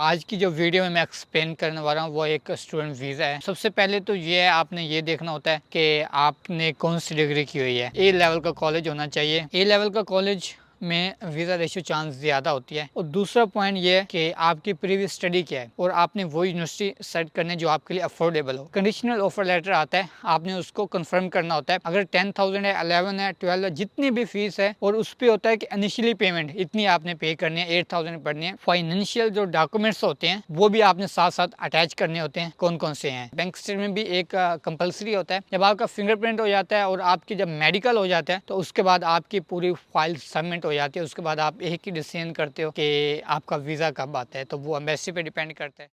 आज की जो वीडियो में मैं एक्सप्लेन करने वाला हूँ वो एक स्टूडेंट वीज़ा है। सबसे पहले तो ये है, आपने ये देखना होता है कि आपने कौन सी डिग्री की हुई है। ए लेवल का कॉलेज होना चाहिए। ए लेवल का कॉलेज में वीज़ा रेशियो चांस ज़्यादा होती है। और दूसरा पॉइंट ये है कि आपकी प्रीवियस स्टडी क्या है और आपने वो यूनिवर्सिटी सेट करने जो आपके लिए अफोर्डेबल हो। कंडीशनल ऑफर लेटर आता है, आपने उसको कंफर्म करना होता है। अगर 10,000 है, 11 है, 12 है, जितनी भी फीस है, और उस पर होता है कि इनिशियली पेमेंट इतनी आपने पे करनी है, 8,000 पढ़नी है। फाइनेंशियल जो डॉक्यूमेंट्स होते हैं वो भी आपने साथ साथ अटैच करने होते हैं। कौन कौन से हैं? बैंक स्टेटमेंट भी एक कंपलसरी होता है। जब आपका फिंगरप्रिंट हो जाता है और आपकी जब मेडिकल हो जाता है तो उसके बाद आपकी पूरी फाइल सबमिट हो जाती है। उसके बाद आप एक ही डिसीजन करते हो कि आपका वीज़ा कब आता है, तो वो एम्बेसी पे डिपेंड करता है।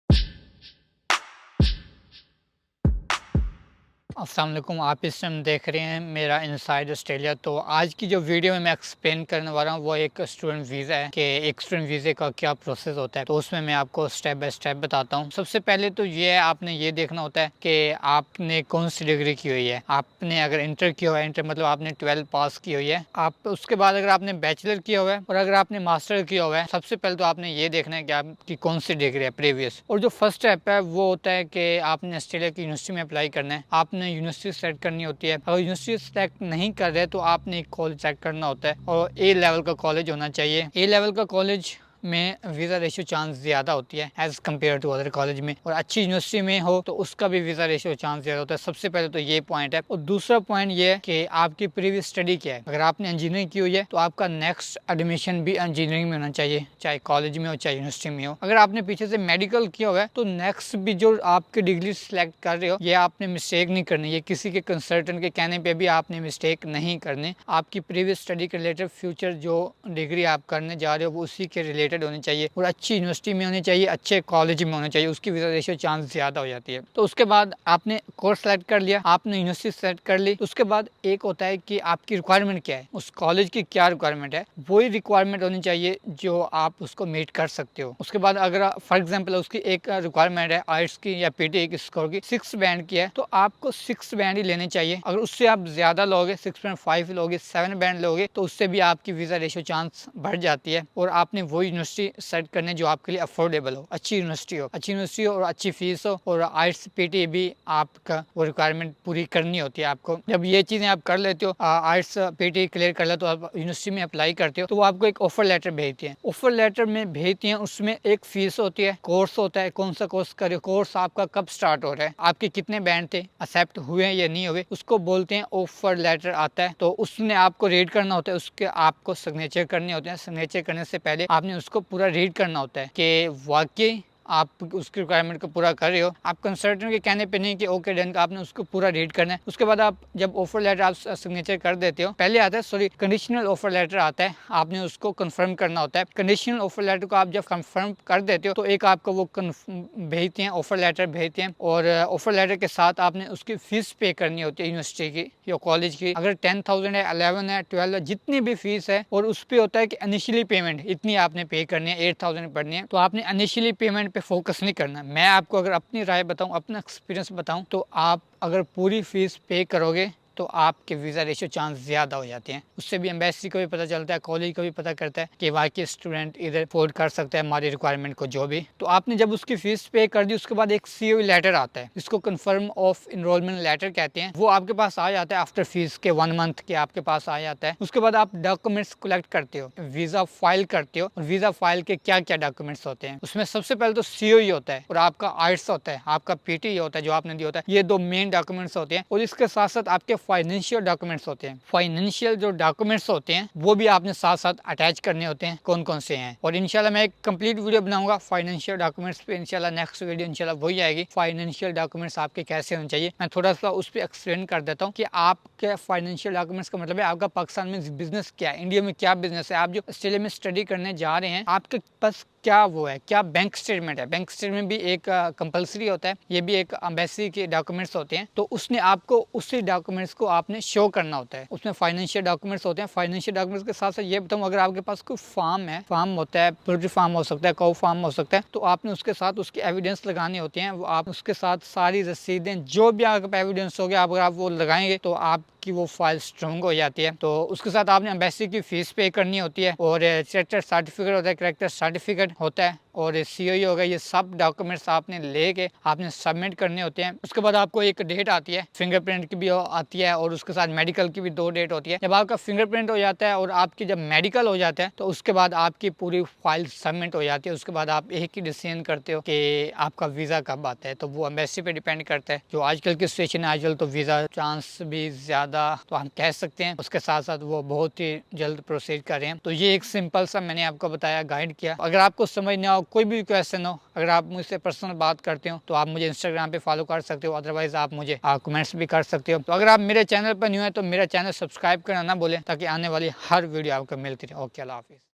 अस्सलाम वालेकुम, आप इस टाइम देख रहे हैं मेरा इनसाइड ऑस्ट्रेलिया। तो आज की जो वीडियो में मैं एक्सप्लेन करने वाला हूँ वो एक स्टूडेंट वीज़ा है कि एक स्टूडेंट वीज़े का क्या प्रोसेस होता है। तो उसमें मैं आपको स्टेप बाय स्टेप बताता हूँ। सबसे पहले तो ये है, आपने ये देखना होता है कि आपने कौन सी डिग्री की हुई है। आपने अगर इंटर किया हुआ है, इंटर मतलब आपने 12 पास की हुई है। आप उसके बाद अगर आपने बैचलर किया हुआ है और अगर आपने मास्टर किया हुआ है, सबसे पहले तो आपने ये देखना है कि आपकी कौन सी डिग्री है प्रीवियस। और जो फर्स्ट स्टेप है वो होता है कि आपने ऑस्ट्रेलिया की यूनिवर्सिटी में अप्लाई करना है। आपने यूनिवर्सिटी सेलेक्ट करनी होती है। अगर यूनिवर्सिटी सेलेक्ट नहीं कर रहे तो आपने एक कॉलेज सेलेक्ट करना होता है और ए लेवल का कॉलेज होना चाहिए। ए लेवल का कॉलेज में वीज़ा रेशियो चांस ज़्यादा होती है as compared to other college में। और अच्छी यूनिवर्सिटी में हो तो उसका भी वीज़ा रेशियो चांस ज़्यादा होता है। सबसे पहले तो ये पॉइंट है। और दूसरा पॉइंट ये है कि आपकी प्रीवियस स्टडी क्या है। अगर आपने इंजीनियरिंग की हुई है तो आपका नेक्स्ट एडमिशन भी इंजीनियरिंग में होना चाहिए, चाहे कॉलेज में हो चाहे यूनिवर्सिटी में हो। अगर आपने पीछे से मेडिकल किया हुआ है तो नेक्स्ट भी जो आपकी डिग्री सिलेक्ट कर रहे हो, ये आपने मिस्टेक नहीं करनी। ये किसी के कंसल्टेंट के कहने पे भी आपने मिस्टेक नहीं करनी। आपकी प्रीवियस स्टडी के रिलेटेड फ्यूचर जो डिग्री आप करने जा रहे हो वो उसी के रिलेटेड होनी चाहिए और अच्छी यूनिवर्सिटी में होनी चाहिए, अच्छे कॉलेज में होना चाहिए। उसकी वीज़ा रेशियो चांस ज़्यादा हो जाती है। तो उसके बाद आपने कोर्स सेलेक्ट कर लिया, आपने यूनिवर्सिटी सेलेक्ट कर ली। उसके बाद एक होता है कि आपकी रिक्वायरमेंट क्या है, उस कॉलेज की क्या रिक्वायरमेंट है, वही रिक्वायरमेंट होनी चाहिए जो आप उसको मीट कर सकते हो। उसके बाद अगर फॉर एग्जाम्पल उसकी एक रिक्वायरमेंट है आइट्स की या पीटी की स्कोर की 6 बैंड की है तो आपको 6 बैंड ही लेने चाहिए। अगर उससे आप ज्यादा लोगे, 6.5 लोगे, 7 बैंड लोगे, तो उससे भी आपकी वीज़ा रेशियो चांस बढ़ जाती है। और आपने वो यूनिवर्सिटी सेलेक्ट करने जो आपके लिए अफोर्डेबल हो, अच्छी यूनिवर्सिटी हो, अच्छी यूनिवर्सिटी हो और अच्छी फीस हो। और आइट्स पीटी भी आपका वो रिक्वायरमेंट पूरी करनी होती है आपको। जब ये चीजें आप कर लेते हो, आइट्स पीटी क्लियर कर ले तो आप यूनिवर्सिटी में अप्लाई करते हो, तो वो आपको एक ऑफर लेटर भेजती है। ऑफर लेटर में भेजती है, उसमें एक फीस होती है, कोर्स होता है, कौन सा कोर्स करे, कोर्स आपका कब स्टार्ट हो रहा है, आपके कितने बैंड थे, एक्सेप्ट हुए या नहीं हुए, उसको बोलते हैं ऑफर लेटर आता है। तो उसमें आपको रीड करना होता है, उसके आपको सिग्नेचर करने होते हैं। सिग्नेचर करने से पहले आपने उसको पूरा रीड करना होता है कि वाकई आप उसकी रिक्वायरमेंट को पूरा कर रहे हो। आप कंसल्टेंट के कहने पे नहीं कि ओके डन, आपने उसको पूरा रीड करना है। उसके बाद आप जब ऑफर लेटर आप सिग्नेचर कर देते हो, पहले आता है कंडीशनल ऑफर लेटर आता है, आपने उसको कंफर्म करना होता है। कंडीशनल ऑफर लेटर को आप जब कंफर्म कर देते हो तो एक आपको वो भेजते हैं, ऑफर लेटर भेजते हैं। और ऑफर लेटर के साथ आपने उसकी फीस पे करनी होती है यूनिवर्सिटी की या कॉलेज की। अगर 10,000 है, 11 है, 12 है, जितनी भी फीस है, और उस पर होता है कि इनिशियली पेमेंट इतनी आपने पे करनी है, 8,000 पढ़नी है, तो आपने इनिशियली पेमेंट पे फोकस नहीं करना। मैं आपको अगर अपनी राय बताऊं, अपना एक्सपीरियंस बताऊं, तो आप अगर पूरी फीस पे करोगे तो आपके वीज़ा रेशियो चांस ज़्यादा हो जाते हैं। उससे भी एम्बेसी को भी पता चलता है, कॉलेज को भी पता करता है कि वाकई स्टूडेंट इधर अफोर्ड कर सकता है हमारी रिक्वायरमेंट को जो भी। तो आपने जब उसकी फीस पे कर दी, उसके बाद एक सीओई लेटर आता है, जिसको कंफर्म ऑफ इनरोलमेंट लेटर कहते हैं। वो आपके पास आ जाता है आफ्टर फीस के 1 मंथ के आपके पास आ जाता है। उसके बाद आप डॉक्यूमेंट्स कलेक्ट करते हो, वीज़ा फाइल करते हो। और वीज़ा फाइल के क्या क्या डॉक्यूमेंट्स होते हैं, उसमें सबसे पहले तो सीओई होता है और आपका आइट्स होता है, आपका पीटी होता है जो आपने दिया होता है। ये 2 मेन डॉक्यूमेंट्स होते हैं। और इसके साथ साथ आपके फाइनेंशियल डॉक्यूमेंट्स होते हैं। फाइनेंशियल जो डॉक्यूमेंट्स होते हैं वो भी आपने साथ साथ अटैच करने होते हैं, कौन कौन से हैं। और इंशाल्लाह मैं एक कंप्लीट वीडियो बनाऊंगा फाइनेंशियल डॉक्यूमेंट्स पे। इंशाल्लाह नेक्स्ट वीडियो इंशाल्लाह वही आएगी, फाइनेंशियल डॉक्यूमेंट्स आपके कैसे होने चाहिए। मैं थोड़ा सा उस पर एक्सप्लेन कर देता हूँ कि आपके फाइनेंशियल डॉक्यूमेंट्स का मतलब है आपका पाकिस्तान में बिजनेस क्या है, इंडिया में क्या बिजनेस है, आप जो ऑस्ट्रेलिया में स्टडी करने जा रहे हैं आपके पास क्या वो है, क्या बैंक स्टेटमेंट है। बैंक स्टेटमेंट भी एक कंपलसरी होता है, ये भी एक एम्बेसी के डॉक्यूमेंट्स होते हैं। तो उसने आपको उसी डॉक्यूमेंट्स को आपने शो करना होता है। उसमें फाइनेंशियल डॉक्यूमेंट्स होते हैं। फाइनेंशियल डॉक्यूमेंट्स के साथ साथ ये बताऊँ, अगर आपके पास कोई फार्म है, फार्म होता है, पोल्ट्री फार्म हो सकता है, काऊ फार्म हो सकता है, तो आपने उसके साथ उसकी एविडेंस लगानी होती है। वो आप उसके साथ सारी रसीदें जो भी आपके एविडेंस हो गया, अगर आप वो लगाएंगे तो आपकी वो फाइल स्ट्रॉन्ग हो जाती है। तो उसके साथ आपने एम्बेसी की फीस पे करनी होती है। और कैरेक्टर सर्टिफिकेट होता है, कैरेक्टर सर्टिफिकेट होता है और COE हो गया, ये सब डॉक्यूमेंट्स आपने लेके आपने सबमिट करने होते हैं। उसके बाद आपको एक डेट आती है, फिंगरप्रिंट की भी आती है और उसके साथ मेडिकल की भी 2 डेट होती है। जब आपका फिंगरप्रिंट हो जाता है और आपकी जब मेडिकल हो जाता है तो उसके बाद आपकी पूरी फाइल सबमिट हो जाती है। उसके बाद आप एक ही डिसीजन करते हो कि आपका वीज़ा कब आता है। तो वो एम्बेसी पे डिपेंड करता है। जो आजकल की सिचुएशन है, आजकल तो वीज़ा चांस भी ज़्यादा तो हम कह सकते हैं, उसके साथ साथ वो बहुत ही जल्द प्रोसीड कर रहे हैं। तो ये एक सिंपल सा मैंने आपको बताया, गाइड किया। अगर आपको समझ ना हो, कोई भी क्वेश्चन हो, अगर आप मुझसे पर्सनल बात करते हो तो आप मुझे इंस्टाग्राम पे फॉलो कर सकते हो, अदरवाइज आप मुझे कमेंट्स भी कर सकते हो। तो अगर आप मेरे चैनल पर न्यू है तो मेरा चैनल सब्सक्राइब करना ना बोलें, ताकि आने वाली हर वीडियो आपको मिलती रहे। ओके, अल्लाह हाफिज़।